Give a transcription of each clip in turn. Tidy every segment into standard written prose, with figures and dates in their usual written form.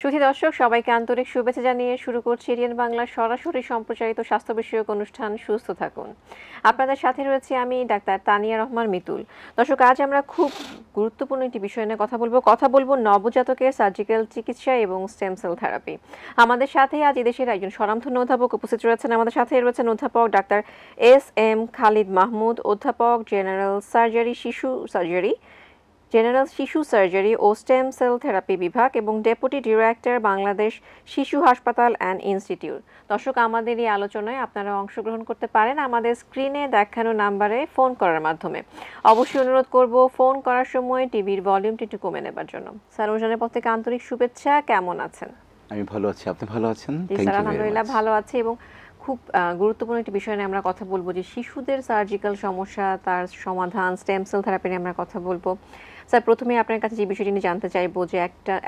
সুধী দর্শক সবাইকে আন্তরিক শুভেচ্ছা জানিয়ে শুরু করছি এরিয়ান বাংলার সরাসরি সম্প্রচারিত স্বাস্থ্য বিষয়ক অনুষ্ঠান সুস্থ থাকুন। আপনাদের সাথে রয়েছে আমি ডাক্তার তানিয়া রহমান মিতুল। দর্শক, আজ আমরা খুব গুরুত্বপূর্ণ একটি বিষয় নিয়ে কথা বলবো নবজাতকের সার্জিক্যাল চিকিৎসা এবং স্টেম সেল থেরাপি। আমাদের সাথে আজ এদেশের একজন স্বনামধন্য অধ্যাপক উপস্থিত রয়েছেন। আমাদের সাথে রয়েছেন অধ্যাপক ডাক্তার এস.এম. খালিদ মাহমুদ, অধ্যাপক জেনারেল শিশু সার্জারি ও স্টেম সেল থেরাপি বিভাগ এবং ডেপুটি ডিরেক্টর বাংলাদেশ শিশু হাসপাতাল অ্যান্ড ইনস্টিটিউট। দর্শক, আমাদের এই আলোচনায় আপনারা অংশগ্রহণ করতে পারেন আমাদের স্ক্রিনে দেখানো নাম্বারে ফোন করার মাধ্যমে। অবশ্যই অনুরোধ করব ফোন করার সময় টিভির ভলিউমটি একটু কমে নেবার জন্য। স্যার, অনুষ্ঠানের পর থেকে আন্তরিক শুভেচ্ছা। কেমন আছেন? আমি ভালো আছি, আপনি ভালো আছেন? স্যার, আলহামদুলিল্লাহ ভালো আছি। এবং খুব গুরুত্বপূর্ণ একটি বিষয় নিয়ে আমরা কথা বলবো, যে শিশুদের সার্জিক্যাল সমস্যা, তার সমাধান, স্টেম সেল থেরাপি নিয়ে আমরা কথা বলবো। স্যার, প্রথমে আপনার কাছে যে বিষয়টি নিয়ে জানতে চাইবো, যে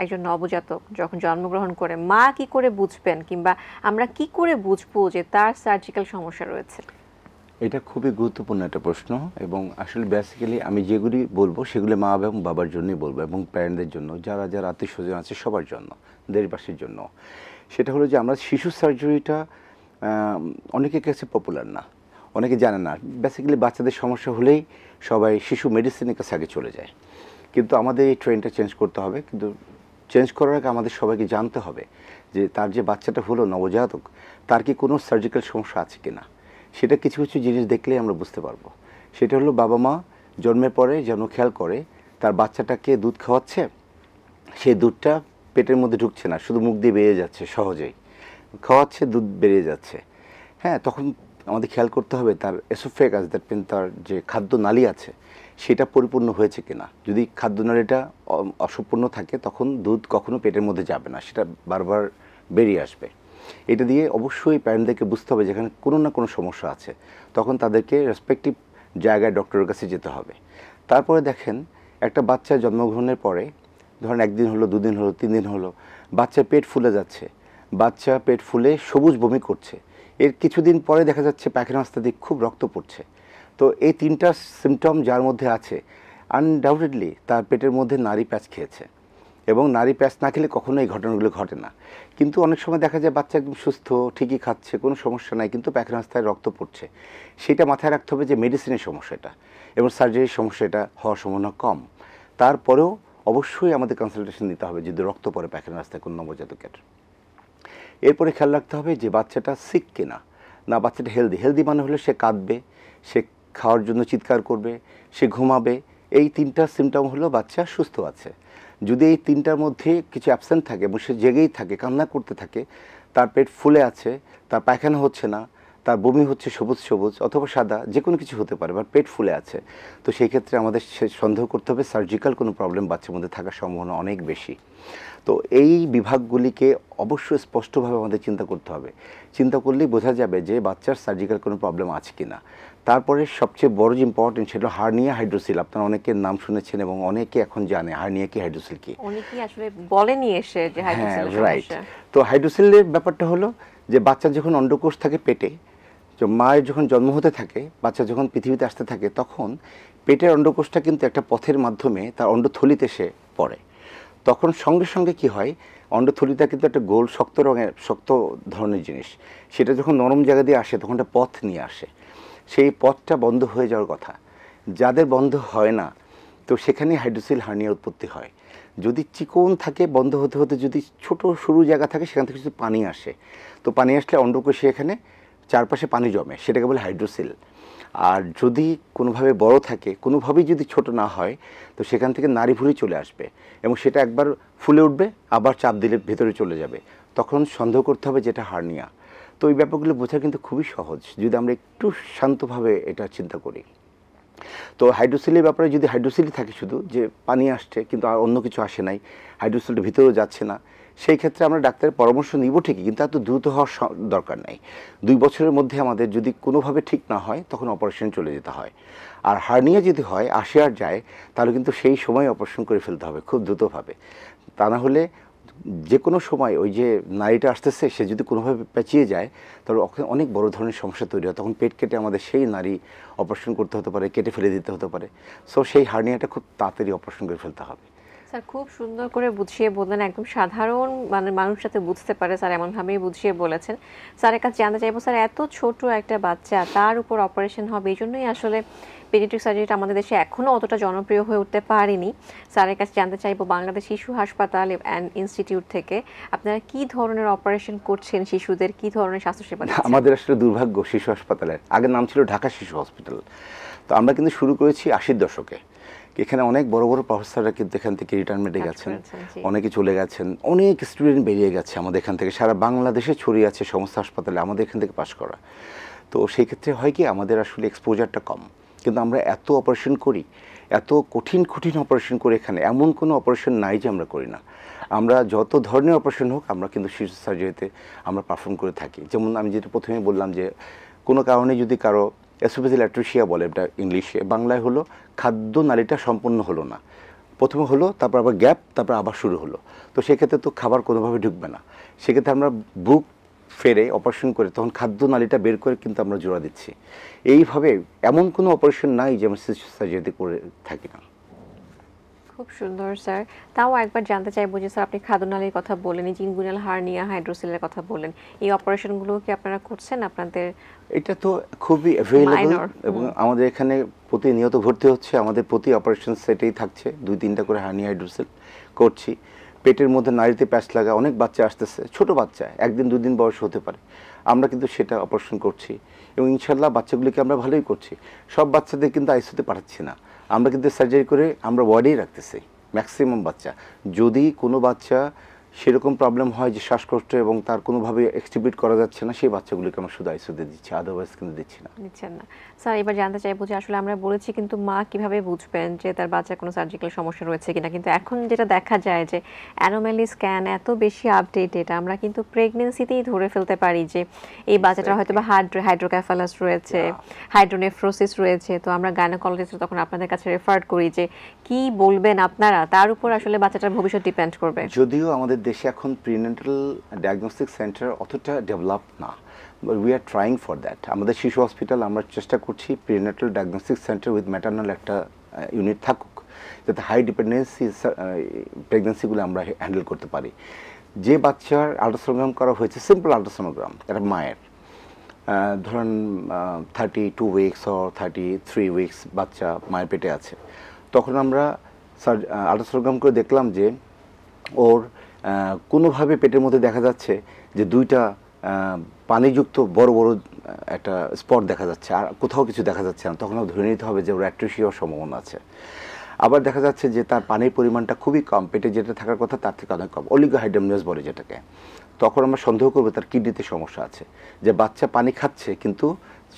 একজন নবজাতক যখন জন্মগ্রহণ করে, মা কি করে বুঝবেন কিংবা আমরা কি করে বুঝবো যে তার সার্জিক্যাল সমস্যা রয়েছে? এটা খুবই গুরুত্বপূর্ণ একটা প্রশ্ন, এবং আসলে বেসিক্যালি আমি যেগুলি বলবো সেগুলি মা এবং বাবার জন্যই বলবো, এবং প্যারেন্টদের জন্য, যারা যারা আত্মীয় স্বজন আছে সবার জন্য, দেশবাসীর জন্য। সেটা হলো যে আমরা শিশু সার্জারিটা অনেকের কাছে পপুলার না, অনেকে জানে না। বেসিক্যালি বাচ্চাদের সমস্যা হলেই সবাই শিশু মেডিসিনের কাছে আগে চলে যায়, কিন্তু আমাদের এই ট্রেন্ডটা চেঞ্জ করতে হবে। কিন্তু চেঞ্জ করার আগে আমাদের সবাইকে জানতে হবে যে তার যে বাচ্চাটা হলো নবজাতক, তার কি কোনো সার্জিক্যাল সমস্যা আছে কি না। সেটা কিছু কিছু জিনিস দেখলেই আমরা বুঝতে পারবো। সেটা হলো বাবা মা জন্মের পরে যেন খেয়াল করে তার বাচ্চাটাকে দুধ খাওয়াচ্ছে, সেই দুধটা পেটের মধ্যে ঢুকছে না, শুধু মুখ দিয়ে বেরিয়ে যাচ্ছে, সহজেই খাওয়াচ্ছে, দুধ বেরিয়ে যাচ্ছে। হ্যাঁ, তখন আমাদের খেয়াল করতে হবে তার এসোফেগাস, দ্যাট মিন তার যে খাদ্য নালী আছে সেটা পরিপূর্ণ হয়েছে কিনা। যদি খাদ্য নালীটা অসম্পূর্ণ থাকে তখন দুধ কখনো পেটের মধ্যে যাবে না, সেটা বারবার বেরিয়ে আসবে। এটা দিয়ে অবশ্যই প্যারেন্টদেরকে বুঝতে হবে যেখানে কোনো না কোনো সমস্যা আছে, তখন তাদেরকে রেসপেক্টিভ জায়গায় ডক্টরের কাছে যেতে হবে। তারপরে দেখেন, একটা বাচ্চা জন্মগ্রহণের পরে ধরেন একদিন হলো, দুদিন হলো, 3 দিন হলো, বাচ্চার পেট ফুলে যাচ্ছে, বাচ্চা পেট ফুলে সবুজ বমি করছে, এর কিছুদিন পরে দেখা যাচ্ছে পায়খানা রাস্তা দিয়ে খুব রক্ত পড়ছে। তো এই 3টা সিমটম যার মধ্যে আছে, আনডাউটেডলি তার পেটের মধ্যে নাড়ি প্যাঁচ খেয়েছে, এবং নাড়ি প্যাঁচ না খেলে কখনো এই ঘটনাগুলো ঘটে না। কিন্তু অনেক সময় দেখা যায় বাচ্চা একদম সুস্থ, ঠিকই খাচ্ছে, কোনো সমস্যা নাই, কিন্তু পায়খানা রাস্তায় রক্ত পড়ছে। সেটা মাথায় রাখতে হবে যে মেডিসিনের সমস্যাটা এবং সার্জারির সমস্যাটা হওয়ার সম্ভাবনা কম। তারপরেও অবশ্যই আমাদের কনসালটেশন নিতে হবে যদি রক্ত পড়ে পায়খানা রাস্তায় কোনো নবজাতকের। এরপরে খেয়াল রাখতে হবে যে বাচ্চাটা সিক কিনা, না বাচ্চাটা হেলদি মানে হলো সে কাঁদবে, সে খাওয়ার জন্য চিৎকার করবে, সে ঘুমাবে। এই 3টা সিমটম হলো বাচ্চা সুস্থ আছে। যদি এই 3টার মধ্যে কিছু অ্যাবসেন্ট থাকে এবং সে জেগেই থাকে, কান্না করতে থাকে, তার পেট ফুলে আছে, তার পায়খানা হচ্ছে না, তার বমি হচ্ছে সবুজ সবুজ অথবা সাদা, যে কোনো কিছু হতে পারে, বা পেট ফুলে আছে, তো সেই ক্ষেত্রে আমাদের সন্দেহ করতে হবে সার্জিক্যাল কোনো প্রবলেম বাচ্চার মধ্যে থাকার সম্ভাবনা অনেক বেশি। তো এই বিভাগগুলিকে অবশ্যই স্পষ্টভাবে আমাদের চিন্তা করতে হবে। চিন্তা করলেই বোঝা যাবে যে বাচ্চার সার্জিক্যাল কোনো প্রবলেম আছে কি না। তারপরে সবচেয়ে বড় যে ইম্পর্টেন্ট সেটা হার্নিয়া হাইড্রোসিল। আপনারা অনেকের নাম শুনেছেন এবং অনেকে এখন জানে হার্নিয়া কি, হাইড্রোসিল কি। অনেকেই আসলে বলেনি এসে যে হাইড্রোসিলের সমস্যা। তো হাইড্রোসিলের ব্যাপারটা হলো যে বাচ্চা যখন অন্ডকোষ থাকে পেটে, মায়ের যখন জন্ম হতে থাকে, বাচ্চা যখন পৃথিবীতে আসতে থাকে, তখন পেটের অন্ডকোষটা কিন্তু একটা পথের মাধ্যমে তার অন্ডথলিতে সে পড়ে। তখন সঙ্গে সঙ্গে কি হয়, অন্ডথলিটা কিন্তু একটা গোল শক্ত ধরনের জিনিস, সেটা যখন নরম জায়গা দিয়ে আসে তখন একটা পথ নিয়ে আসে। সেই পথটা বন্ধ হয়ে যাওয়ার কথা, যাদের বন্ধ হয় না, তো সেখানে হাইড্রোসিল হার্নিয়া উৎপত্তি হয়। যদি চিকন থাকে, বন্ধ হতে হতে যদি ছোট সরু জায়গা থাকে, সেখান থেকে যদি পানি আসে, তো পানি আসলে অন্ডকোষে এখানে চারপাশে পানি জমে, সেটাকে বলে হাইড্রোসিল। আর যদি কোনোভাবে বড় থাকে, কোনোভাবেই যদি ছোট না হয়, তো সেখান থেকে নাড়ি ভুঁড়ি চলে আসবে, এবং সেটা একবার ফুলে উঠবে, আবার চাপ দিলে ভেতরে চলে যাবে। তখন সন্দেহ করতে হবে যেটা হার্নিয়া। তো এই ব্যাপারগুলো বোঝা কিন্তু খুবই সহজ যদি আমরা একটু শান্তভাবে এটা চিন্তা করি। তো হাইড্রোসিলের ব্যাপারে, যদি হাইড্রোসিলই থাকে শুধু, যে পানি আসছে কিন্তু আর অন্য কিছু আসে নাই, হাইড্রোসিলটা ভিতরেও যাচ্ছে না, সেই ক্ষেত্রে আমরা ডাক্তারের পরামর্শ নিব ঠিকই, কিন্তু এত দ্রুত হওয়ার দরকার নাই। 2 বছরের মধ্যে আমাদের যদি কোনোভাবে ঠিক না হয় তখন অপারেশন চলে যেতে হয়। আর হার্নিয়া যদি হয়, আসে আর যায়, তাহলে কিন্তু সেই সময় অপারেশন করে ফেলতে হবে খুব দ্রুতভাবে। তা না হলে যে কোনো সময় ওই যে নাড়িটা আসতেছে, সে যদি কোনোভাবে পেঁচিয়ে যায়, তাহলে অনেক বড় ধরনের সমস্যা তৈরি হয়। তখন পেট কেটে আমাদের সেই নাড়ি অপারেশন করতে হতে পারে, কেটে ফেলে দিতে হতে পারে। সো সেই হার্নিয়াটা খুব তাড়াতাড়ি অপারেশন করে ফেলতে হবে। স্যার খুব সুন্দর করে বুঝিয়ে বললেন, একদম সাধারণ মানে মানুষ যাতে বুঝতে পারে স্যার এমনভাবেই বুঝিয়ে বলেছেন। স্যারের কাছে জানতে চাইবো স্যার, এত ছোট একটা বাচ্চা তার উপর অপারেশন হবে, এই জন্যই আসলে পেডিয়াট্রিক সার্জারিটা আমাদের দেশে এখনও অতটা জনপ্রিয় হয়ে উঠতে পারেনি। স্যারের কাছে জানতে চাইবো বাংলাদেশ শিশু হাসপাতাল অ্যান্ড ইনস্টিটিউট থেকে আপনারা কি ধরনের অপারেশন করছেন, শিশুদের কি ধরনের স্বাস্থ্যসেবা দিচ্ছেন? আমাদের আসলে দুর্ভাগ্য শিশু হাসপাতালের আগের নাম ছিল ঢাকা শিশু হসপিটাল। তো আমরা কিন্তু শুরু করেছি 80-র দশকে। এখানে অনেক বড় বড় প্রফেসররা কিন্তু এখান থেকে রিটায়ারমেন্টে গেছেন, অনেকে চলে গেছেন, অনেক স্টুডেন্ট বেরিয়ে গেছে আমাদের এখান থেকে, সারা বাংলাদেশে ছড়িয়ে আছে সমস্ত হাসপাতালে আমাদের এখান থেকে পাশ করা। তো সেই ক্ষেত্রে হয় কি আমাদের আসলে এক্সপোজারটা কম, কিন্তু আমরা এত অপারেশন করি, এত কঠিন কঠিন অপারেশন করি, এখানে এমন কোনো অপারেশন নাই যে আমরা করি না। আমরা যত ধরনের অপারেশন হোক আমরা কিন্তু শিশু সার্জারিতে আমরা পারফর্ম করে থাকি। যেমন আমি যেটা প্রথমে বললাম যে কোনো কারণে যদি কারো এসোফেজিয়াল অ্যাট্রিশিয়া বলে, এটা ইংলিশে, বাংলায় হলো খাদ্য নালীটা সম্পূর্ণ হলো না, প্রথমে হলো তারপর আবার গ্যাপ, তারপর আবার শুরু হলো, তো সেক্ষেত্রে তো খাবার কোনোভাবে ঢুকবে না। সেক্ষেত্রে আমরা বুক ফেরে অপারেশন করে তখন খাদ্য নালীটা বের করে কিন্তু আমরা জোড়া দিচ্ছি। এইভাবে এমন কোনো অপারেশন নাই যে আমরা শিশু সার্জারিতে করে থাকি না। খুব সুন্দর স্যার। তাও একবার জানতে চাইবো যে স্যার আপনি খাদ্যনালীর কথা বললেন, এই ইনগুইনাল হার্নিয়া, হাইড্রোসিলের কথা বললেন, এই অপারেশনগুলো কি আপনারা করছেন আপনাদের? এটা তো খুবই অ্যাভেলেবল এবং আমাদের এখানে প্রতিনিয়ত ভর্তি হচ্ছে, আমাদের প্রতি অপারেশন সেটেই থাকছে 2-3টা করে হার্নিয়া হাইড্রোসিল করছি। পেটের মধ্যে নাড়িতে প্যাচ লাগা অনেক বাচ্চা আসতেছে, ছোট বাচ্চা 1-2 দিন বয়স হতে পারে, আমরা কিন্তু সেটা অপারেশন করছি এবং ইনশাল্লাহ বাচ্চাগুলিকে আমরা ভালোই করছি। সব বাচ্চাদের কিন্তু আইসিইউতে পাঠাচ্ছি না, আমরা কিন্তু সার্জারি করে আমরা ওয়ার্ডেই রাখতেছি ম্যাক্সিমাম বাচ্চা। যদি কোনো বাচ্চা সেরকম প্রবলেম হয় যে শ্বাসকষ্ট এবং তার কোনোভাবে এক্সটিবিউট করা যাচ্ছে না, সেই বাচ্চাগুলিকে আমরা শুধু আইসিইউতে দিচ্ছি, আদারওয়াইজ কিন্তু দিচ্ছি না। দিচ্ছেন না। স্যার এবার জানতে চাইবো যে আসলে আমরা বলেছি কিন্তু মা কিভাবে বুঝবেন যে তার বাচ্চার কোনো সার্জিক্যাল সমস্যা রয়েছে কিনা, কিন্তু এখন যেটা দেখা যায় যে অ্যানোমালি স্ক্যান এত বেশি আপডেটেড, আমরা কিন্তু প্রেগনেন্সিতেই ধরে ফেলতে পারি যে এই বাচ্চাটার হয়তো বা হাইড্রোক্যাফালাস রয়েছে, হাইড্রোনেফ্রোসিস রয়েছে। তো আমরা গাইনোকোলজিস্ট তখন আপনাদের কাছে রেফার করি যে কি বলবেন আপনারা, তার উপর আসলে বাচ্চাটার ভবিষ্যৎ ডিপেন্ড করবে। যদিও আমাদের দেশে এখন প্রিনেটাল ডায়াগনস্টিক সেন্টার অতটা ডেভেলপ না, we are trying for that. আমাদের শিশু হসপিটাল আমরা চেষ্টা করছি prenatal diagnostic centre with maternal একটা ইউনিট থাকুক, যাতে হাই ডিপেন্ডেন্সি প্রেগনেন্সিগুলো আমরা হ্যান্ডেল করতে পারি। যে বাচ্চার আল্ট্রাসোনোগ্রাম করা হয়েছে, সিম্পল আল্ট্রাসোনোগ্রাম, এটা মায়ের ধরেন 32 উইকস ও 33 উইকস বাচ্চা মায়ের পেটে আছে, তখন আমরা আল্ট্রাসোনোগ্রাম করে দেখলাম যে ওর কোনোভাবে পেটের মধ্যে দেখা যাচ্ছে যে 2টা পানিযুক্ত বড় বড় একটা স্পট দেখা যাচ্ছে, আর কোথাও কিছু দেখা যাচ্ছে না, তখন ধরে নিতে হবে যে ওর অ্যাট্রিশিয়ার সম্ভাবনা আছে। আবার দেখা যাচ্ছে যে তার পানির পরিমাণটা খুবই কম, পেটে যেটা থাকার কথা তার থেকে অনেক কম, অলিগোহাইড্রোমনিয়াস বলে যেটাকে। তখন আমরা সন্দেহ করবো তার কিডনিতে সমস্যা আছে, যে বাচ্চা পানি খাচ্ছে কিন্তু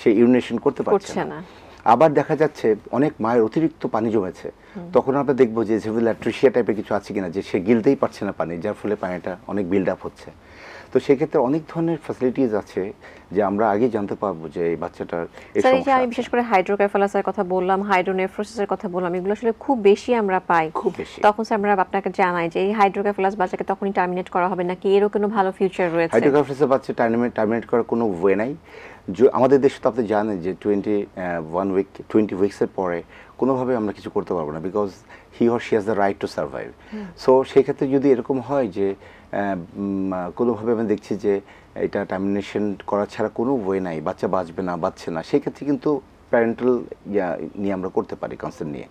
সে ইউরিনেশন করতে পারছে না। আবার দেখা যাচ্ছে অনেক মায়ের অতিরিক্ত পানি জমেছে, তখন আমরা দেখবো যে এসোফেজিয়াল অ্যাট্রিশিয়া টাইপের কিছু আছে কিনা, যে সে গিলতেই পারছে না পানি, যার ফলে পানিটা অনেক বিল্ড আপ হচ্ছে। তো সেক্ষেত্রে অনেক ধরনের ফ্যাসিলিটিস আছে যে আমরা আগে জানতে পারবো যে এই বাচ্চাটার এই সমস্যা। আমি বিশেষ করে হাইড্রোক্যাফালাসের কথা বললাম, হাইড্রোনেফ্রোসিসের কথা বললাম, এগুলো আসলে খুব বেশি আমরা পাই, খুব বেশি। তখন স্যার আমরা আপনাকে জানাই যে এই হাইড্রোক্যাফালাস বাচ্চাকে তখনই টার্মিনেট করা হবে নাকি এরও কোনো ভালো ফিউচার রয়েছে? হাইড্রোক্যাফালাসের বাচ্চা টার্মিনেট করার কোনো ওয়ে নাই। আমাদের দেশে তো আপনি জানেন যে 20 উইকসের পরে কোনোভাবে আমরা কিছু করতে পারবো না, because he or she has the right to survive. So সেই ক্ষেত্রে যদি এরকম হয় যে কোনোভাবে আমি দেখছি যে এটা টার্মিনেশন করা ছাড়া কোনো ওয়ে নাই, বাচ্চা বাঁচবে না, বাঁচছে না, সেই ক্ষেত্রে কিন্তু প্যারেন্টাল নিয়ে আমরা করতে পারি, কনসেন্ট নিয়ে।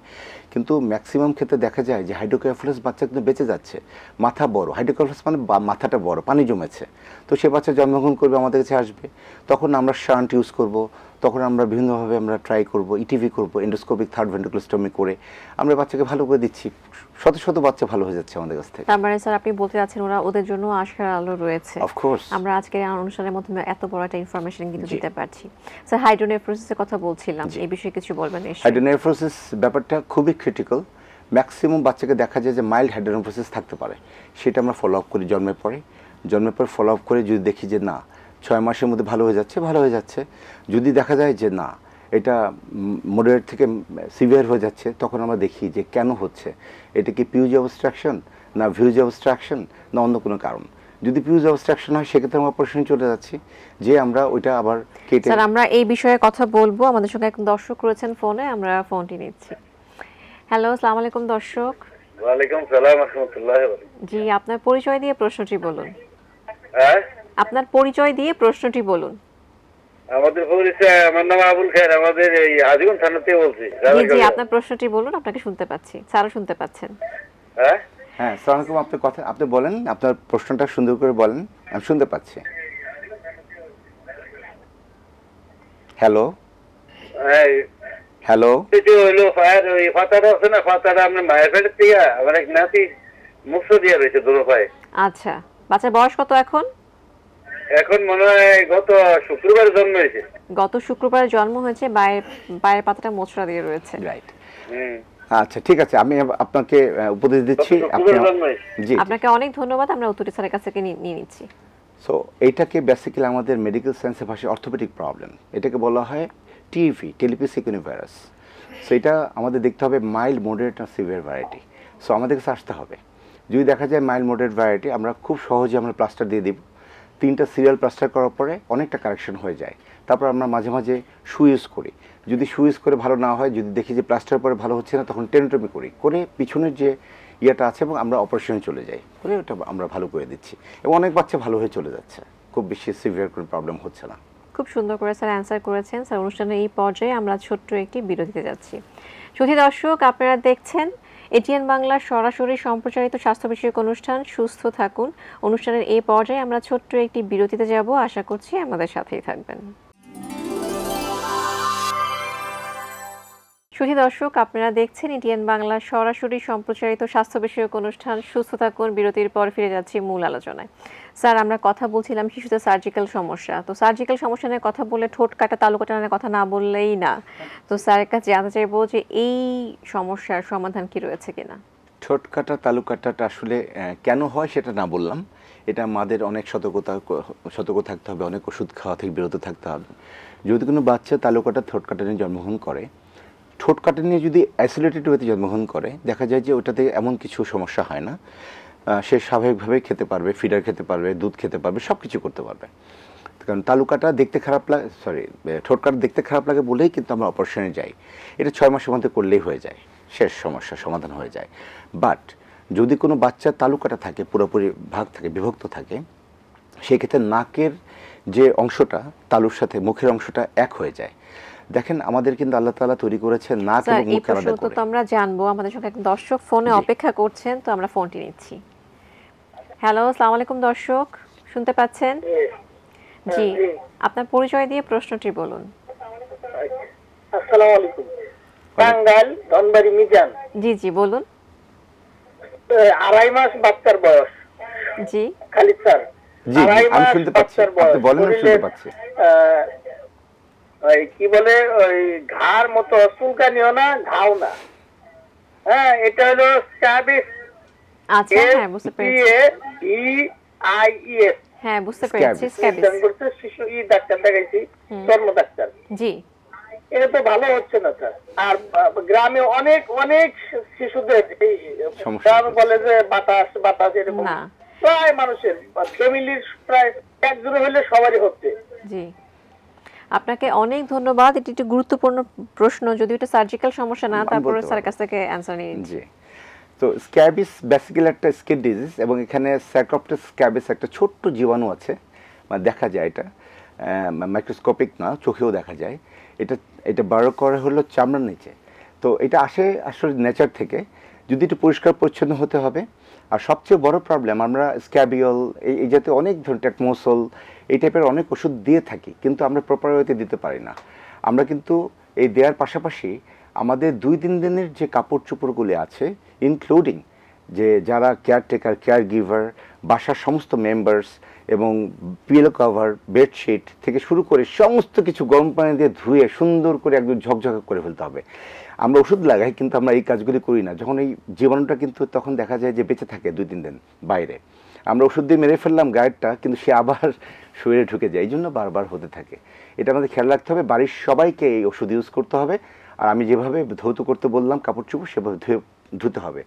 কিন্তু ম্যাক্সিমাম ক্ষেত্রে দেখা যায় যে হাইড্রোক্যাফালাস বাচ্চা কিন্তু বেঁচে যাচ্ছে, মাথা বড়, হাইড্রোক্যাফালাস মানে মাথাটা বড়, পানি জমেছে, তো সে বাচ্চা জন্মগ্রহণ করবে, আমাদের কাছে আসবে, তখন আমরা শান্ট ইউজ করব, তখন আমরা বিভিন্নভাবে আমরা ট্রাই করব, ইটিভি করব, এন্ডোস্কোপিক থার্ড ভেন্ট্রিকুলোস্টমি করে আমরা বাচ্চাকে ভালো করে দিচ্ছি, শত শত বাচ্চা ভালো হয়ে যাচ্ছে আমাদের কাছ থেকে। তার মানে স্যার আপনি বলতে যাচ্ছেন ওদের জন্য আশার আলো রয়েছে। অফকোর্স আমরা আজকের অনুষ্ঠানের মাধ্যমে এত বড় একটা ইনফরমেশন কিন্তু দিতে পারছি। স্যার হাইড্রোনেফ্রোসিসের কথা বলছিলাম, এই বিষয়ে কিছু বলবেন? হাইড্রোনেফ্রোসিস ব্যাপারটা খুবই ক্রিটিক্যাল, ম্যাক্সিমাম বাচ্চাকে দেখা যায় যে মাইল্ড হাইড্রোনেফ্রোসিস থাকতে পারে, সেটা আমরা ফলো আপ করি জন্মের পর ফলো আপ করে যদি দেখি যে না 6 মাসের মধ্যে ভালো হয়ে যাচ্ছে, যদি দেখা যায় যে না এটা মডারেট থেকে সিভিয়ার হয়ে যাচ্ছে, তখন আমরা দেখি যে কেন হচ্ছে, এটা কি পিউজ অবস্ট্রাকশন না ভিউজ অবস্ট্রাকশন না অন্য কোনো কারণ। যদি পিউজ অবস্ট্রাকশন হয় সেক্ষেত্রে আমরা অপারেশনে চলে যাচ্ছি, যে আমরা ওইটা আবার কেটে। স্যার আমরা এই বিষয়ে কথা বলবো, আমাদের সঙ্গে একজন দর্শক রয়েছেন ফোনে, আমরা ফোনটি নিচ্ছি। হ্যালো, আসসালামু আলাইকুম দর্শক। ওয়ালাইকুম সালাম রাহমাতুল্লাহ। জি, আপনার পরিচয় দিয়ে প্রশ্নটি বলুন। হ্যাঁ, আপনার পরিচয় দিয়ে প্রশ্নটি বলুন। আমাদের পরিচয়, আমার নাম আবুল খায়ের, আমাদের এই হাজীগঞ্জ থানা থেকে বলছি। জি, আপনার প্রশ্নটি বলুন, আপনাকে শুনতে পাচ্ছি, স্যারও শুনতে পাচ্ছেন। হ্যাঁ, হ্যাঁ, আসসালামু আলাইকুম। আপনার কথা আপনি বলেন, আপনার প্রশ্নটা সুন্দর করে বলেন, আমি শুনতে পাচ্ছি। হ্যালো হ্যাঁ, হ্যালো। এটা হইলো ফায়ার, ওই ফাতাটা আছে না, ফাতাটা আপনার মায়ের পেটের থেকে আমার এক নাতি মুক্ত দিয়ে রয়েছে দুটো পায়ে। আচ্ছা, বাচ্চার বয়স কত এখন? এখন মনে হয় গত শুক্রবার জন্ম হয়েছে। গত শুক্রবার জন্ম হয়েছে, পায়ের পাতাটা মোচড়া দিয়ে রয়েছে। রাইট। হুম, আচ্ছা, ঠিক আছে, আমি আপনাকে উপদেশ দিচ্ছি। গত আপনি শুক্রবার জন্ম হয়েছে। জি, আপনাকে অনেক ধন্যবাদ, আমরা উত্তরী স্যারের কাছ থেকে নিয়ে নিচ্ছি। সো এইটাকে বেসিক্যালি আমাদের মেডিকেল সায়েন্সের ভাষায় অর্থোপেডিক প্রবলেম, এটাকে বলা হয় টিইভি, টেলিপ্যাথিক ইউনিভাইরাস। সো এটা আমাদের দেখতে হবে মাইল্ড, মডারেট আর সিভিয়ার ভ্যারাইটি। সো আমাদের কাছে আসতে হবে, যদি দেখা যায় মাইল্ড, মডারেট ভ্যারাইটি, আমরা খুব সহজে আমরা প্লাস্টার দিয়ে দিব। 3টা সিরিয়াল প্লাস্টার করার পরে অনেকটা কারেকশন হয়ে যায়। তারপর আমরা মাঝে মাঝে শু ইউজ করি। যদি শু ইউজ করে ভালো না হয়, যদি দেখি যে প্লাস্টার পরে ভালো হচ্ছে না, তখন টেনোটমি করি, করে পিছনের যে ইয়েটা আছে এবং আমরা অপারেশনে চলে যাই, করে ওটা আমরা ভালো করে দিচ্ছি এবং অনেক বাচ্চা ভালো হয়ে চলে যাচ্ছে, খুব বেশি সিভিয়ার কোনো প্রবলেম হচ্ছে না। খুব সুন্দর করে স্যার অ্যান্সার করেছেন। স্যার, অনুষ্ঠানের এই পর্যায়ে আমরা ছোট্ট একটি বিরতিতে যাচ্ছি। সুধী দর্শক, আপনারা দেখছেন এটিএন বাংলার সরাসরি সম্প্রচারিত স্বাস্থ্য বিষয়ক অনুষ্ঠান সুস্থ থাকুন। অনুষ্ঠানের এই পর্যায়ে আমরা ছোট্ট একটি বিরতিতে যাব, আশা করছি আমাদের সাথেই থাকবেন। সুধী দর্শক, আপনারা দেখছেন এটিএন বাংলার সরাসরি সম্প্রচারিত স্বাস্থ্য বিষয়ক অনুষ্ঠান সুস্থ থাকুন। বিরতির পর ফিরে যাচ্ছি মূল আলোচনায়। স্যার, আমরা কথা বলছিলাম শিশুদের সার্জিক্যাল সমস্যা। তো সার্জিক্যাল সমস্যা নিয়ে কথা বলে ঠোঁট কাটা, তালু কাটা নিয়ে কথা না বললেই না। তো স্যারের কাছে জানতে চাইবো যে এই সমস্যার সমাধান কি রয়েছে কিনা। ঠোঁট কাটা, তালু কাটাটা আসলে কেন হয় সেটা না বললাম। এটা আমাদের অনেক সতর্ক থাকতে হবে, অনেক ওষুধ খাওয়া থেকে বিরত থাকতে হবে। যদি কোনো বাচ্চা তালু কাটা, ঠোঁট কাটা নিয়ে জন্মগ্রহণ করে, ঠোঁট কাটা নিয়ে যদি আইসোলেটেড ওয়েতে জন্মগ্রহণ করে, দেখা যায় যে ওটাতে এমন কিছু সমস্যা হয় না। সে স্বাভাবিকভাবেই খেতে পারবে, ফিডার খেতে পারবে, দুধ খেতে পারবে, সব কিছু করতে পারবে। কারণ তালু কাটা দেখতে খারাপ লাগে, ঠোঁট কাটা দেখতে খারাপ লাগে বলেই কিন্তু আমরা অপারেশনে যাই। এটা 6 মাসের মধ্যে করলেই হয়ে যায়, শেষ, সমস্যা সমাধান হয়ে যায়। বাট যদি কোনো বাচ্চা তালু কাটা থাকে, পুরোপুরি ভাগ থাকে, বিভক্ত থাকে, সেক্ষেত্রে নাকের যে অংশটা তালুর সাথে মুখের অংশটা এক হয়ে যায়। দেখেন, আমাদের কিন্তু আল্লাহ তাআলা তৈরি করেছে নাক স্যার, এবং এই মুখ আলাদা প্রশ্ন করে। তো আমরা জানবো, আমাদের সঙ্গে এক দর্শক ফোনে জি। অপেক্ষা করছেন, তো আমরা ফোনটি নিচ্ছি। হ্যালো, আসসালামু আলাইকুম দর্শক, শুনতে পাচ্ছেন? জি, আপনার পরিচয় দিয়ে প্রশ্নটি বলুন। আসসালামু আলাইকুম। টাঙ্গাইল ধনবাড়ি মিজান। জি জি, বলুন। 2.5 মাস বাচ্চার বয়স। জি খালিদ স্যার, জি, জি, আমি শুনতে পাচ্ছি, আপনি বলেন, আমি শুনতে পাচ্ছি। ওই কি বলে, ওই ঘাড় মতো চুলকানিও না, ঘাও না। হ্যাঁ, এটা হলো স্ক্যাবিস। আচ্ছা, হ্যাঁ বুঝতে পেরেছি। SCABIES। হ্যাঁ বুঝতে পেরেছি, স্ক্যাবিস। আমি করতে শিশু ডাক্তার দেখাইছি, চর্ম ডাক্তার। জি, এটা তো ভালো হচ্ছে না স্যার। আর গ্রামে অনেক অনেক শিশুদের এই সমস্যা গ্রামে বলে যে বাতাস বাতাস এরকম না। প্রায় মানুষের ফ্যামিলির প্রায় একজন হলে সবারই হচ্ছে। জি, আপনাকে অনেক ধন্যবাদ। এটি একটি গুরুত্বপূর্ণ প্রশ্ন, যদিও এটা সার্জিক্যাল সমস্যা না, আমি তারপরে বলতে স্যারের পারবো। কাছ থেকে অ্যান্সার নিয়ে নিচ্ছি। জি, তো স্ক্যাবিস বেসিক্যালি একটা স্কিন ডিজিজ এবং এখানে স্যাক্রোপ্টেস স্ক্যাবিস একটা ছোট্ট জীবাণু আছে, মানে দেখা যায় এটা মাইক্রোস্কোপিক না, চোখেও দেখা যায়। এটা এটা বারো করে হলো চামড়ার নিচে। তো এটা আসে আসলে নেচার থেকে, যদি একটু পরিষ্কার পরিচ্ছন্ন হতে হবে। আর সবচেয়ে বড় প্রবলেম, আমরা স্ক্যাবিওল এই জাতীয় অনেক ধরনের টেটমোসল এই টাইপের অনেক ওষুধ দিয়ে থাকি, কিন্তু আমরা প্রপার ওয়েতে দিতে পারি না। আমরা কিন্তু এই দেওয়ার পাশাপাশি আমাদের 2-3 দিনের যে কাপড় চোপড়গুলি আছে, ইনক্লুডিং যে যারা কেয়ারটেকার, কেয়ার গিভার, বাসার সমস্ত মেম্বার্স এবং পিলো কভার, বেডশিট থেকে শুরু করে সমস্ত কিছু গরম পানি দিয়ে ধুয়ে সুন্দর করে একদম ঝকঝকা করে ফেলতে হবে। আমরা ওষুধ লাগাই, কিন্তু আমরা এই কাজগুলি করি না। যখন এই জীবাণুটা কিন্তু তখন দেখা যায় যে বেঁচে থাকে 2-3 দিন বাইরে, আমরা ওষুধ দিয়ে মেরে ফেললাম গায়েরটা, কিন্তু সে আবার শরীরে ঢুকে যায়, এই জন্য বারবার হতে থাকে। এটা আমাদের খেয়াল রাখতে হবে, বাড়ির সবাইকে এই ওষুধ ইউজ করতে হবে। আর আমি যেভাবে ধৌত করতে বললাম কাপড় চোপড়, সেভাবে ধুতে হবে।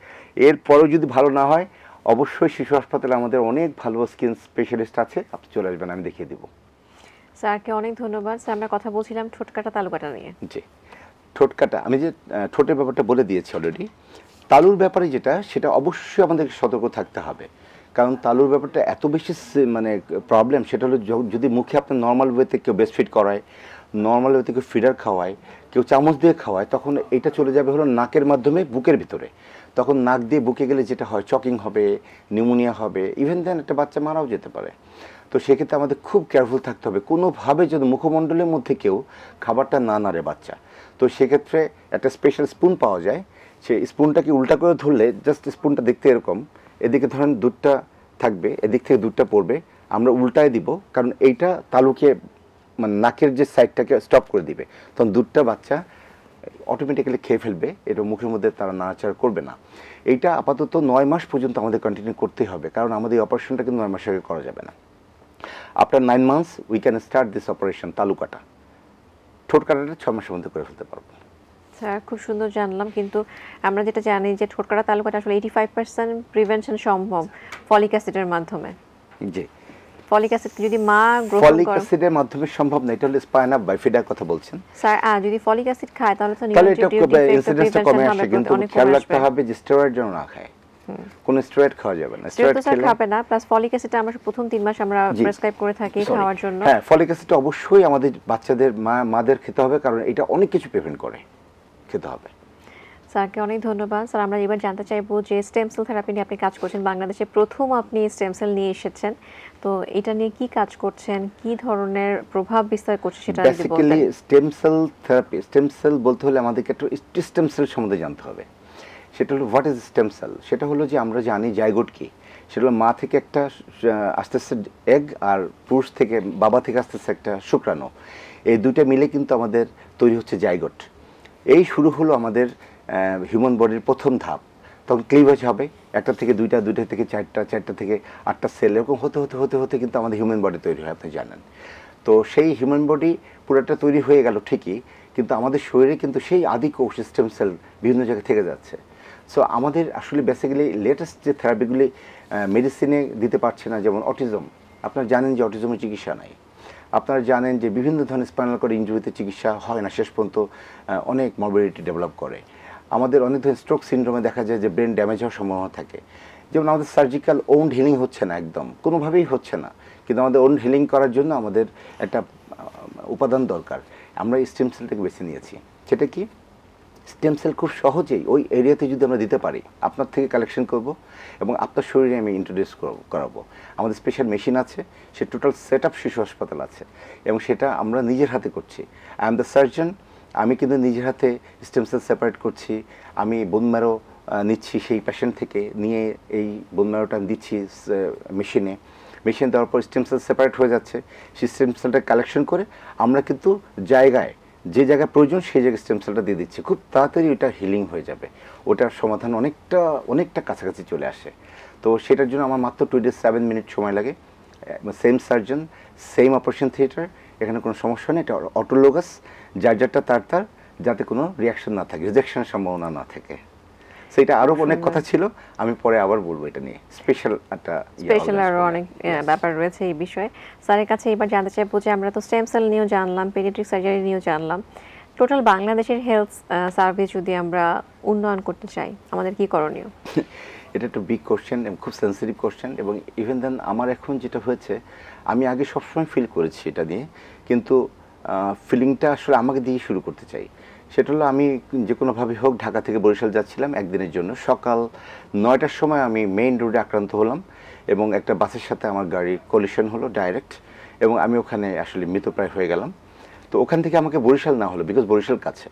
এরপরেও যদি ভালো না হয়, অবশ্যই শিশু হাসপাতালে আমাদের অনেক ভালো স্কিন স্পেশালিস্ট আছে, আপনি চলে আসবেন, আমি দেখিয়ে দিব। স্যারকে অনেক ধন্যবাদ। স্যার, আমরা কথা বলছিলাম ঠোঁট কাটা, তালু কাটা নিয়ে। জি, ঠোঁট কাটা, আমি যে ঠোঁটের ব্যাপারটা বলে দিয়েছি অলরেডি। তালুর ব্যাপারে যেটা, সেটা অবশ্যই আমাদেরকে সতর্ক থাকতে হবে, কারণ তালুর ব্যাপারটা এত বেশি মানে প্রবলেম। সেটা হলো যদি মুখে আপনার নর্মাল ওয়েতে কেউ ব্রেস্ট ফিড করায়, নর্মাল ওয়েতে কেউ ফিডার খাওয়ায়, কেউ চামচ দিয়ে খাওয়ায়, তখন এটা চলে যাবে হলো নাকের মাধ্যমে বুকের ভিতরে। তখন নাক দিয়ে বুকে গেলে যেটা হয়, চকিং হবে, নিউমোনিয়া হবে, ইভেন দেন একটা বাচ্চা মারাও যেতে পারে। তো সেক্ষেত্রে আমাদের খুব কেয়ারফুল থাকতে হবে, কোনোভাবে যদি মুখমণ্ডলের মধ্যে কেউ খাবারটা না নাড়ে বাচ্চা। তো সেক্ষেত্রে একটা স্পেশাল স্পুন পাওয়া যায়, সেই স্পুনটাকে উল্টা করে ধরলে জাস্ট স্পুনটা দেখতে এরকম, এদিকে ধরেন দুধটা থাকবে, এদিক থেকে দুধটা পড়বে, আমরা উল্টায় দিব, কারণ এইটা তালুকে মানে নাকের যে সাইডটাকে স্টপ করে দিবে, তখন দুধটা বাচ্চা অটোমেটিক্যালি খেয়ে ফেলবে, এটা মুখের মধ্যে তারা নাড়াচাড়া করবে না। এইটা আপাতত 9 মাস পর্যন্ত আমাদের কন্টিনিউ করতেই হবে, কারণ আমাদের এই অপারেশনটা কিন্তু 9 মাস আগে করা যাবে না। After 9 months we can start this operation, তালু কাটা। ঠোঁট কাটাটা 6 মাসের মধ্যে করে ফেলতে পারবো। স্যার খুব সুন্দর জানলাম, কিন্তু আমরা যেটা জানি যে ঠোঁটকাটা তালুকাটা আসলে 85% প্রিভেনশন সম্ভব ফলিক অ্যাসিডের মাধ্যমে। জি, ফলিক অ্যাসিড যদি মা গ্রহণ ফলিক করে, অ্যাসিডের মাধ্যমে সম্ভব না, এটা হলো স্পাইনাপ বাইফিডার কথা বলছেন। স্যার যদি ফলিক অ্যাসিড খায় তাহলে তো তাহলে এটা ইনসিডেন্সটা কমে আসে, হবে, কিন্তু অনেক খেয়াল কমে রাখতে আসবে। হবে যে স্টেরয়েড যেন না খায়, কোন স্টেরয়েড খাওয়া যাবে না। স্টেরয়েড স্টেরয়েড তো স্যার খেলে খাবে না, প্লাস ফলিক অ্যাসিডটা আমরা প্রথম 3 মাস আমরা জি। প্রেসক্রাইব করে থাকি Sorry. খাওয়ার জন্য। হ্যাঁ, ফলিক অ্যাসিডটা অবশ্যই আমাদের বাচ্চাদের মাদের খেতে হবে, কারণ এটা অনেক কিছু প্রিভেন্ট করে, খেতে হবে। স্যারকে অনেক ধন্যবাদ। স্যার আমরা এবার জানতে চাইবো যে স্টেম সেল থেরাপি নিয়ে আপনি কাজ করছেন, বাংলাদেশে প্রথম আপনি স্টেম সেল নিয়ে এসেছেন, তো এটা নিয়ে কি কাজ করছেন, কি ধরনের প্রভাব বিস্তার করছে সেটা যদি বেসিক্যালি বলতেন। Stem cell therapy, stem cell বলতে হলে আমাদেরকে একটু স্টেম সেল সম্বন্ধে জানতে হবে। সেটা হলো হোয়াট ইজ স্টেম সেল। সেটা হলো যে আমরা জানি জাইগোট কি, সেটা হলো মা থেকে একটা আস্তে আস্তে এগ, আর পুরুষ থেকে বাবা থেকে আস্তে আস্তে একটা শুক্রাণু, এই দুইটা মিলে কিন্তু আমাদের তৈরি হচ্ছে জাইগোট। এই শুরু হলো আমাদের হিউম্যান বডির প্রথম ধাপ। তখন ক্লিভেজ হবে, একটা থেকে দুইটা, দুইটা থেকে চারটা, চারটা থেকে 8টা সেল, এরকম হতে হতে হতে হতে কিন্তু আমাদের হিউম্যান বডি তৈরি হয়, আপনি জানেন। তো সেই হিউম্যান বডি পুরোটা তৈরি হয়ে গেল ঠিকই, কিন্তু আমাদের শরীরে কিন্তু সেই আদি কোষ স্টেম সেল বিভিন্ন জায়গায় থেকে যাচ্ছে। সো আমাদের আসলে বেসিক্যালি লেটেস্ট যে থেরাপিগুলি মেডিসিনে দিতে পারছে না, যেমন অটিজম, আপনারা জানেন যে অটিজমের চিকিৎসা নাই। আপনারা জানেন যে বিভিন্ন ধরনের স্পাইনাল কর্ড ইনজুরিতে চিকিৎসা হয় না, শেষ পর্যন্ত অনেক মরবিডিটি ডেভেলপ করে। আমাদের অনেক ধরনের স্ট্রোক সিনড্রোমে দেখা যায় যে ব্রেন ড্যামেজ হওয়ার সম্ভাবনা থাকে। যেমন আমাদের সার্জিক্যাল ওন্ড হিলিং হচ্ছে না, একদম কোনোভাবেই হচ্ছে না, কিন্তু আমাদের ওন্ড হিলিং করার জন্য আমাদের একটা উপাদান দরকার। আমরা স্টেম সেলটাকে বেছে নিয়েছি। সেটা কি? স্টেম সেল খুব সহজেই ওই এরিয়াতে যদি আমরা দিতে পারি, আপনার থেকে কালেকশন করব এবং আপনার শরীরে আমি ইন্ট্রোডিউস করাবো। আমাদের স্পেশাল মেশিন আছে, সে টোটাল সেট আপ শিশু হাসপাতাল আছে, এবং সেটা আমরা নিজের হাতে করছি। I am the surgeon. আমি কিন্তু নিজের হাতে স্টেম সেল সেপারেট করছি, আমি বোন ম্যারো নিচ্ছি সেই পেশেন্ট থেকে, নিয়ে এই বোন ম্যারোটা দিচ্ছি মেশিনে। মেশিন দেওয়ার পর স্টেম সেল সেপারেট হয়ে যাচ্ছে, সেই স্টেম সেলটা কালেকশন করে আমরা কিন্তু জায়গায়, যে জায়গায় প্রয়োজন সেই জায়গায় স্টেম সেলটা দিয়ে দিচ্ছি। খুব তাড়াতাড়ি ওটা হিলিং হয়ে যাবে, ওটার সমাধান অনেকটা কাছাকাছি চলে আসে। তো সেটার জন্য আমার মাত্র 27 মিনিট সময় লাগে। Same surgeon, same operation theatre, এখানে কোনো সমস্যা নেই। এটা অটোলোগাস, যারটা তার যাতে কোনো রিয়াকশন না থাকে, রিজেকশনের সম্ভাবনা না থাকে। সেটা আরও অনেক কথা ছিল, আমি পরে আবার বলবো এটা নিয়ে। স্পেশাল আরও অনেক ব্যাপার রয়েছে এই বিষয়ে। স্যারের কাছে এবার জানতে চাইবো যে আমরা তো স্টেম সেল নিয়েও জানলাম, পেডিয়াট্রিক সার্জারি নিয়েও জানলাম, টোটাল বাংলাদেশের হেলথ সার্ভিস যদি আমরা উন্নয়ন করতে চাই, আমাদের কি করণীয়? এটা একটা বিগ কোশ্চেন এবং খুব সেন্সিটিভ কোশ্চেন। এবং ইভেন দেন আমার এখন যেটা হয়েছে, আমি আগে সবসময় ফিল করেছি এটা নিয়ে, কিন্তু ফিলিংটা আসলে আমাকে দিয়ে শুরু করতে চাই। সেটা হলো, আমি যে কোনোভাবে হোক ঢাকা থেকে বরিশাল যাচ্ছিলাম একদিনের জন্য। সকাল 9টার সময় আমি মেইন রোডে আক্রান্ত হলাম, এবং একটা বাসের সাথে আমার গাড়ির কলিশন হলো ডাইরেক্ট, এবং আমি ওখানে আসলে মৃতপ্রায় হয়ে গেলাম। তো ওখান থেকে আমাকে বরিশাল না হলো, বিকজ বরিশাল কাছে।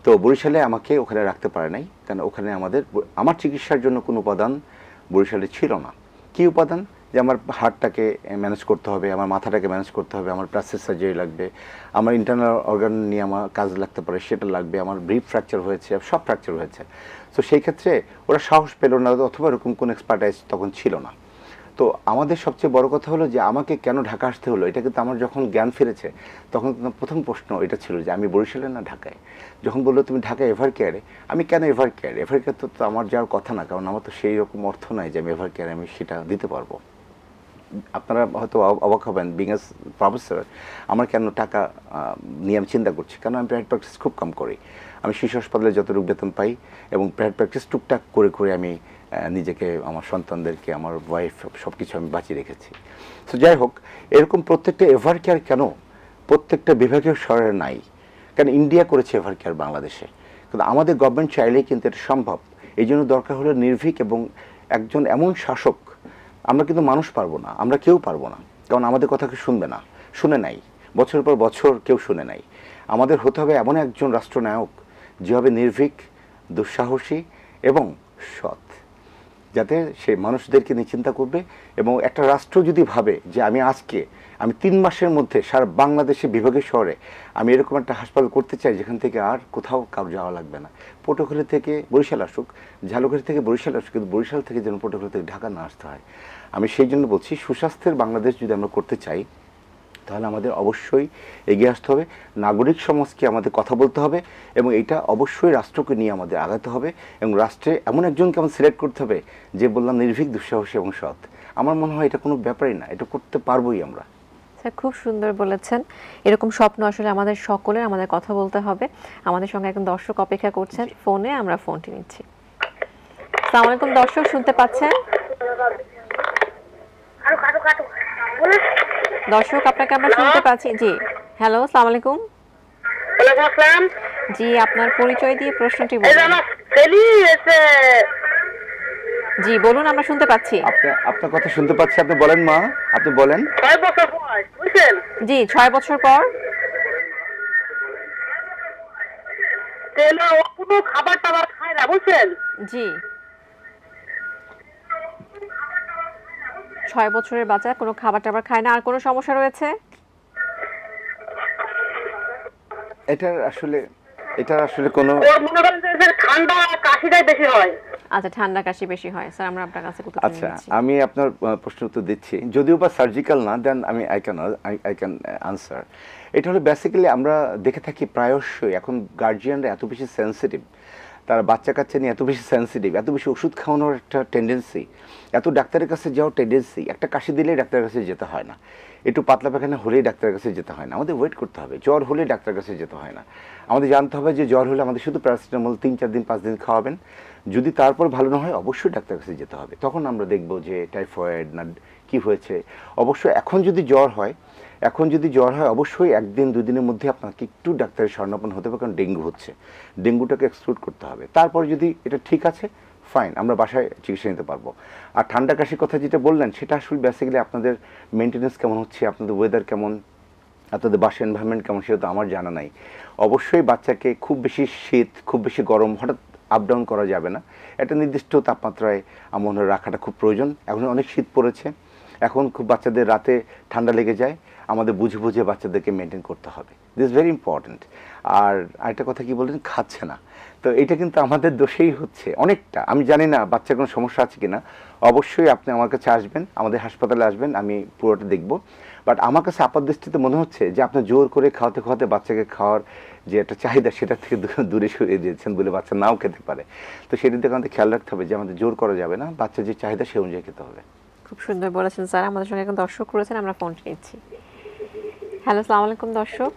তো বরিশালে আমাকে ওখানে রাখতে পারে নাই, কারণ ওখানে আমার চিকিৎসার জন্য কোনো উপাদান বরিশালে ছিল না। কী উপাদান? যে আমার হার্টটাকে ম্যানেজ করতে হবে, আমার মাথাটাকে ম্যানেজ করতে হবে, আমার প্লাস্টিক সার্জারি লাগবে, আমার ইন্টারনাল অর্গান নিয়ে আমার কাজ লাগতে পারে, সেটা লাগবে, আমার ব্রিফ ফ্র্যাকচার হয়েছে, সব ফ্র্যাকচার হয়েছে। তো সেই ক্ষেত্রে ওরা সাহস পেল না, অথবা এরকম কোনো এক্সপার্টাইজ তখন ছিল না। তো আমাদের সবচেয়ে বড় কথা হলো যে আমাকে কেন ঢাকা আসতে হলো। এটা কিন্তু আমার যখন জ্ঞান ফিরেছে, তখন কিন্তু প্রথম প্রশ্ন এটা ছিল যে আমি বরিশালে না ঢাকায়। যখন বললো তুমি ঢাকায় এভার কেয়ারে, আমি কেন এভার কেয়ার? এভার কেয়ার তো আমার যাওয়ার কথা না, কারণ আমার তো সেই রকম অর্থ নাই যে আমি এভার কেয়ারে আমি সেটা দিতে পারবো। আপনারা হয়তো অবাক হবেন, বিং এস প্রফেসর আমার কেন টাকা নিয়ে আমি চিন্তা করছি, কারণ আমি প্রাইভেট প্র্যাকটিস খুব কম করি। আমি শিশু হাসপাতালে যতটুকু বেতন পাই এবং প্রাইভেট প্র্যাকটিস টুকটাক করে করে আমি নিজেকে, আমার সন্তানদেরকে, আমার ওয়াইফ সব কিছু আমি বাঁচিয়ে রেখেছি। তো যাই হোক, এরকম প্রত্যেকটা এভার কেয়ার কেন প্রত্যেকটা বিভাগীয় শহরে নাই? কারণ ইন্ডিয়া করেছে এভার কেয়ার বাংলাদেশে, কিন্তু আমাদের গভর্নমেন্ট চাইলেই কিন্তু এটা সম্ভব। এই জন্য দরকার হলো নির্ভীক এবং একজন এমন শাসক। আমরা কিন্তু মানুষ পারবো না, আমরা কেউ পারবো না, কারণ আমাদের কথা কেউ শুনবে না, শুনে নাই, বছরের পর বছর কেউ শুনে নাই। আমাদের হতে হবে এমন একজন রাষ্ট্রনায়ক যে হবে নির্ভীক, দুঃসাহসী এবং সৎ, যাতে সে মানুষদেরকে নিয়ে চিন্তা করবে। এবং একটা রাষ্ট্র যদি ভাবে যে আমি 3 মাসের মধ্যে সারা বাংলাদেশে বিভাগীয় শহরে আমি এরকম একটা হাসপাতাল করতে চাই যেখান থেকে আর কোথাও কারো যাওয়া লাগবে না, পটুয়াখালী থেকে বরিশাল আসুক, ঝালকাঠি থেকে বরিশাল আসুক, কিন্তু বরিশাল থেকে যেন পটুয়াখালী থেকে ঢাকা না আসতে হয়। আমি সেই জন্য বলছি, সুস্বাস্থ্যের বাংলাদেশ যদি আমরা করতে চাই তাহলে আমাদের অবশ্যই এগিয়ে আসতে হবে, নাগরিক সমাজকে আমাদের কথা বলতে হবে, এবং এটা অবশ্যই রাষ্ট্রকে নিয়ে আমাদের আগাতে হবে, এবং রাষ্ট্রে এমন একজনকে আমাদের সিলেক্ট করতে হবে যে বললাম নির্ভীক, দুঃসাহসী এবং সৎ। আমার মনে হয় এটা কোনো ব্যাপারই না, এটা করতে পারবোই আমরা। স্যার খুব সুন্দর বলেছেন। এরকম স্বপ্ন আসলে আমাদের সকলের, আমাদের কথা বলতে হবে। আমাদের সঙ্গে একজন দর্শক অপেক্ষা করছেন ফোনে, আমরা ফোনটি নিচ্ছি। আসসালামু আলাইকুম দর্শক, শুনতে পাচ্ছেন? দর্শক আপনাকে আমরা শুনতে পাচ্ছি। জি, হ্যালো, আসসালামু আলাইকুম। ওয়ালাইকুম আসসালাম। জি, আপনার পরিচয় দিয়ে প্রশ্নটি এই যে বলুন। আমার ছেলে এসে জি বলুন, আমরা শুনতে পাচ্ছি। আপনার কথা শুনতে পাচ্ছি, আপনি বলেন মা, আপনি বলেন। 6 বছর বয়স, বুঝছেন? জি, 6 বছর পর তেলে ও কোনো খাবার টাবার খায় না, বুঝছেন? জি 6 বছরের বাচ্চা কোনো খাবার টাবার খায় না, আর কোনো সমস্যা রয়েছে? এটার আসলে কোনো ওর মনে করেন যে ঠান্ডা কাশিটাই বেশি হয়। আচ্ছা, ঠান্ডা কাশি বেশি হয়। স্যার আমরা আপনার কাছে উত্তর আচ্ছা, নিচ্ছি। আমি আপনার প্রশ্ন উত্তর দিচ্ছি, যদিও বা সার্জিক্যাল না, দেন আমি আই ক্যান আনসার। এটা হলো বেসিক্যালি আমরা দেখে থাকি প্রায়শই এখন গার্জিয়ানরা এত বেশি সেন্সিটিভ, তারা বাচ্চা কাচ্চা নিয়ে এত বেশি সেন্সিটিভ, এত বেশি ওষুধ খাওয়ানোর একটা টেন্ডেন্সি, এত ডাক্তারের কাছে যাওয়ার টেন্ডেন্সি, একটা কাশি দিলেই ডাক্তারের কাছে যেতে হয় না, একটু পাতলা পায়খানা হলেই ডাক্তারের কাছে যেতে হয় না, আমাদের ওয়েট করতে হবে, জ্বর হলেই ডাক্তারের কাছে যেতে হয় না। আমাদের জানতে হবে যে জ্বর হলে আমাদের শুধু প্যারাসিটামল 3-4 দিন 5 দিন খাওয়াবেন, যদি তারপর ভালো না হয় অবশ্যই ডাক্তারের কাছে যেতে হবে। তখন আমরা দেখব যে টাইফয়েড না কি হয়েছে। অবশ্যই এখন যদি জ্বর হয় অবশ্যই 1 দিন 2 দিনের মধ্যে আপনাকে একটু ডাক্তারের শরণাপন্ন হতে হবে, কারণ ডেঙ্গু হচ্ছে, ডেঙ্গুটাকে এক্সক্লুড করতে হবে। তারপর যদি এটা ঠিক আছে, ফাইন, আমরা বাসায় চিকিৎসা নিতে পারবো। আর ঠান্ডা কাশির কথা যেটা বললেন, সেটা আসলে বেসিক্যালি আপনাদের মেনটেন্যান্স কেমন হচ্ছে, আপনাদের ওয়েদার কেমন, আপনাদের বাসার এনভায়রনমেন্ট কেমন, সেটা তো আমার জানা নাই। অবশ্যই বাচ্চাকে খুব বেশি শীত, খুব বেশি গরম হঠাৎ আপ ডাউন করা যাবে না, একটা নির্দিষ্ট তাপমাত্রায় আমার মনে হয় রাখাটা খুব প্রয়োজন। এখন অনেক শীত পড়েছে, এখন খুব বাচ্চাদের রাতে ঠান্ডা লেগে যায়, আমাদের বুঝে বুঝে বাচ্চাদেরকে মেনটেন করতে হবে, দিস ভেরি ইম্পর্ট্যান্ট। আর আরেকটা কথা কি বললেন, খাচ্ছে না, তো এটা কিন্তু আমাদের দোষেই হচ্ছে অনেকটা। আমি জানি না বাচ্চার কোনো সমস্যা আছে কিনা, অবশ্যই আপনি আমার কাছে আসবেন, আমাদের হাসপাতালে আসবেন, আমি পুরোটা দেখব। বাট আমার কাছে আপাত দৃষ্টিতে মনে হচ্ছে যে আপনি জোর করে খাওয়াতে খাওয়াতে বাচ্চাকে খাওয়ার যে একটা চাহিদা, সেটা থেকে দূরে সরিয়ে দিয়েছেন বলে বাচ্চা নাও খেতে পারে। তো সেটা দিকে আমাদের খেয়াল রাখতে হবে যে আমাদের জোর করা যাবে না, বাচ্চার যে চাহিদা সে অনুযায়ী খেতে হবে। খুব সুন্দর বলেছেন স্যার। আমাদের সঙ্গে এখন দর্শক রয়েছেন, আমরা ফোনটি নিচ্ছি। হ্যালো, আসসালামু আলাইকুম দর্শক।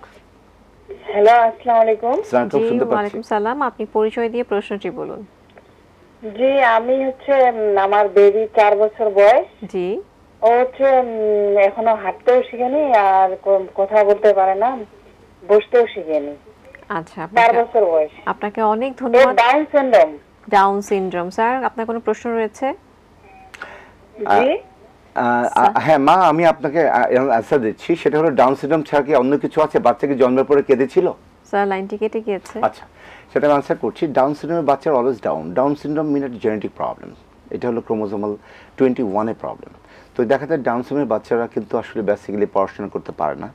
হ্যালো, আসসালামু আলাইকুম। জি, ওয়ালাইকুম সালাম। আপনি পরিচয় দিয়ে প্রশ্নটি বলুন। জি, আমি হচ্ছে আমার বেবি 4 বছর বয়স। জি, ও হচ্ছে এখনো হাঁটতেও শিখেনি, আর কথা বলতে পারে না, বসতেও শিখেনি। আচ্ছা, 4 বছর বয়স। আপনাকে অনেক ওর ধন্যবাদ। Down syndrome. Down syndrome. Sir আপনার কোনো প্রশ্ন রয়েছে? জি, হ্যাঁ মা, আমি আপনাকে অ্যান্সার দিচ্ছি। সেটা হলো ডাউন সিনড্রোম ছাড়া কি অন্য কিছু আছে? বাচ্চাকে জন্মের পরে কেঁদেছিল? স্যার লাইনটি কেটে গিয়েছে। আচ্ছা, সেটা আমি আনসার করছি। ডাউন সিনড্রোমের বাচ্চার অলওয়েজ ডাউন সিনড্রোম মিন একটা জেনেটিক প্রবলেম, এটা হলো ক্রোমোজোমাল 21 প্রবলেম। তো দেখা যায় ডাউন সিনড্রোমের বাচ্চারা কিন্তু আসলে বেসিক্যালি পড়াশোনা করতে পারে না,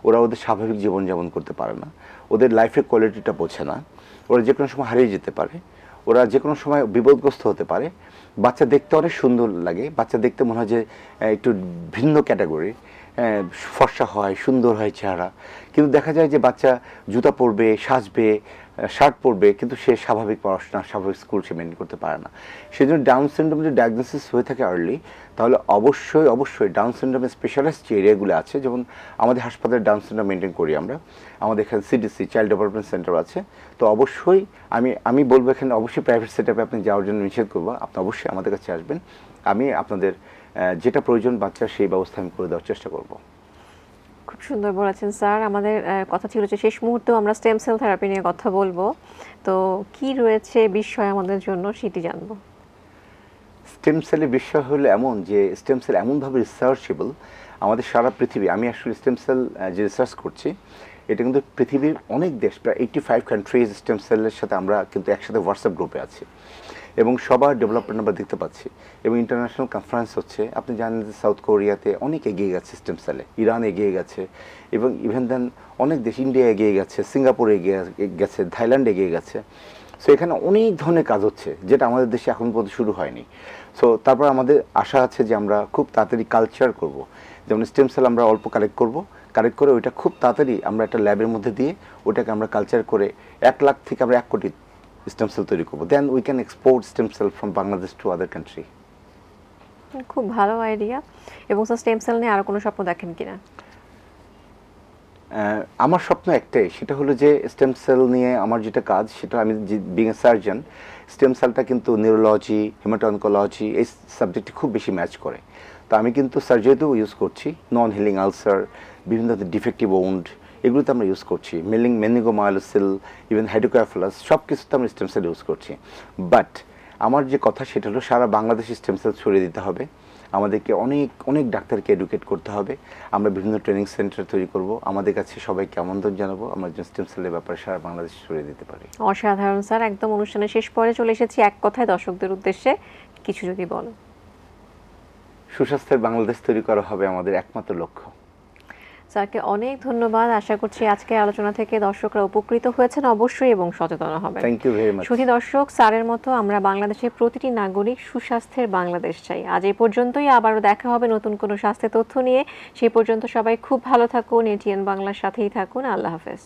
ওরা ওদের স্বাভাবিক জীবনযাপন করতে পারে না, ওদের লাইফের কোয়ালিটিটা বোঝে না, ওরা যে কোনো সময় হারিয়ে যেতে পারে, ওরা যে কোনো সময় বিপদগ্রস্ত হতে পারে। বাচ্চা দেখতে অনেক সুন্দর লাগে, বাচ্চা দেখতে মনে হয় যে একটু ভিন্ন ক্যাটাগরি, ফর্সা হয়, সুন্দর হয় চেহারা, কিন্তু দেখা যায় যে বাচ্চা জুতা পরবে, সাজবে, শার্ট পরবে, কিন্তু সে স্বাভাবিক পড়াশোনা, স্বাভাবিক স্কুল সে মেনটেন করতে পারে না। সেই জন্য ডাউন সিনড্রোম যদি ডায়াগনোসিস হয়ে থাকে আর্লি, তাহলে অবশ্যই অবশ্যই ডাউন সিনড্রোমের স্পেশালিস্ট যে এরিয়াগুলো আছে, যেমন আমাদের হাসপাতালে ডাউন সিনড্রোম মেনটেন করি আমরা, আমাদের এখানে সিডিসি চাইল্ড ডেভেলপমেন্ট সেন্টার আছে। তো অবশ্যই আমি বলবো এখানে অবশ্যই প্রাইভেট সেটআপে আপনি যাওয়ার জন্য নিষেধ করবো, আপনি অবশ্যই আমাদের কাছে আসবেন, আমি আপনাদের যেটা প্রয়োজন বাচ্চার সেই ব্যবস্থা আমি করে দেওয়ার চেষ্টা করব। খুব সুন্দর বলেছেন স্যার। আমাদের কথা ছিল যে শেষ মুহূর্তেও আমরা স্টেম সেল থেরাপি নিয়ে কথা বলবো, তো কি রয়েছে বিষয় আমাদের জন্য সেটি জানবো। স্টেম সেলের বিষয় হলো এমন যে স্টেম সেল এমনভাবে রিসার্চেবল আমাদের সারা পৃথিবী, আমি আসলে স্টেম সেল যে রিসার্চ করছি এটা কিন্তু পৃথিবীর অনেক দেশ, প্রায় 85 কান্ট্রিজ স্টেম সেলের সাথে আমরা কিন্তু একসাথে হোয়াটসঅ্যাপ গ্রুপে আছি এবং সবার ডেভেলপমেন্ট আমরা দেখতে পাচ্ছি এবং ইন্টারন্যাশনাল কনফারেন্স হচ্ছে। আপনি জানেন যে সাউথ কোরিয়াতে অনেক এগিয়ে গেছে স্টেম সেলে, ইরান এগিয়ে গেছে এবং ইভেন দেন অনেক দেশ, ইন্ডিয়া এগিয়ে গেছে, সিঙ্গাপুর এগিয়ে গেছে, থাইল্যান্ড এগিয়ে গেছে। সো এখানে অনেক ধরনের কাজ হচ্ছে যেটা আমাদের দেশে এখন পর্যন্ত শুরু হয়নি। সো তারপর আমাদের আশা আছে যে আমরা খুব তাড়াতাড়ি কালচার করব, যেমন স্টেম সেল আমরা অল্প কালেক্ট করে ওইটা খুব তাড়াতাড়ি আমরা একটা ল্যাবের মধ্যে দিয়ে ওটাকে আমরা কালচার করে 1 লাখ থেকে আমরা 1 কোটি স্টেম সেল তৈরি করবো। Then we can export stem cell from Bangladesh to other country. খুব ভালো আইডিয়া। এবং স্যার স্টেম সেল নিয়ে আরো কোনো স্বপ্ন দেখেন কিনা? আমার স্বপ্ন একটাই, সেটা হলো যে স্টেম সেল নিয়ে আমার যেটা কাজ, সেটা আমি বিং এ সার্জন, স্টেম সেলটা কিন্তু নিউরোলজি, হেমাটো-অনকোলজি এই সাবজেক্টে খুব বেশি ম্যাচ করে। তো আমি কিন্তু সার্জারিতেও ইউজ করছি, নন হিলিং আলসার, বিভিন্ন ডিফেক্টিভ ওন্ড, এগুলোতে আমরা ইউজ করছি, মেনিগোমায়োসিল, ইভেন হাইড্রোক্যাফালাস, সব কিছুতে আমরা স্টেম সেল ইউজ করছি। বাট আমার যে কথা সেটা হলো সারা বাংলাদেশে স্টেম সেল ছড়িয়ে দিতে হবে, আমাদেরকে অনেক অনেক ডাক্তারকে এডুকেট করতে হবে, আমরা বিভিন্ন ট্রেনিং সেন্টার তৈরি করব, আমাদের কাছে সবাইকে আমন্ত্রণ জানাবো, আমরা স্টেম সেলের ব্যাপারে সারা বাংলাদেশে ছড়িয়ে দিতে পারি। অসাধারণ স্যার। একদম অনুষ্ঠানের শেষ পর্যায়ে চলে এসেছি, এক কথায় দর্শকদের উদ্দেশ্যে কিছু যদি বলো। সুস্বাস্থ্যের বাংলাদেশ তৈরি করা হবে আমাদের একমাত্র লক্ষ্য। স্যারকে অনেক ধন্যবাদ। আশা করছি আজকের আলোচনা থেকে দর্শকরা উপকৃত হয়েছেন অবশ্যই এবং সচেতন হবেন। Thank you very much. শুধু দর্শক, স্যারের মতো আমরা বাংলাদেশের প্রতিটি নাগরিক সুস্বাস্থ্যের বাংলাদেশ চাই। আজ এই পর্যন্তই, আবারও দেখা হবে নতুন কোনো স্বাস্থ্য তথ্য নিয়ে। সেই পর্যন্ত সবাই খুব ভালো থাকুন, এটিএন বাংলার সাথেই থাকুন। আল্লাহ হাফেজ।